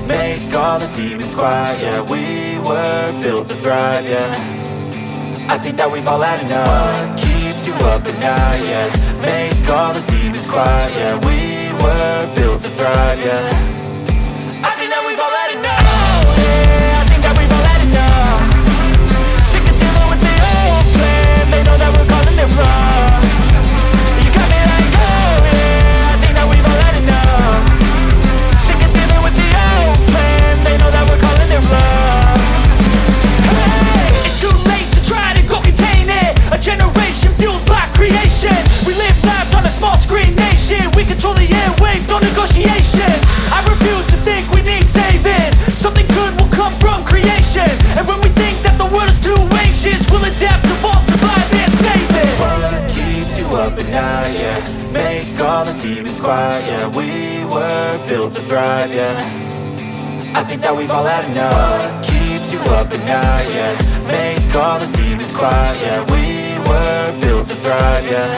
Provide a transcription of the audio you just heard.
Make all the demons quiet, yeah. We were built to thrive, yeah. I think that we've all had enough. What keeps you up at night, yeah. Make all the demons quiet, yeah. We were built to thrive, yeah. I think that we've all had enough. Oh, yeah, I think that we've all had enough. Sick of dealing with the old plan. They know that we're calling it wrong. You got me like, oh yeah, I think that we've all had enough. They know that we're calling it love. Hey, it's too late to try to go contain it. A generation fueled by creation. We live lives on a small screen nation. We control the airwaves, no negotiation. I refuse to think we need saving. Something good will come from creation. And when we think that the world is too anxious, we'll adapt, evolve, survive and save it. What keeps you up at night, yeah. Make all the demons quiet, yeah. We were built to thrive, yeah. I think that we've all had enough. What keeps you up at night, yeah. Make all the demons quiet, yeah. We were built to thrive, yeah.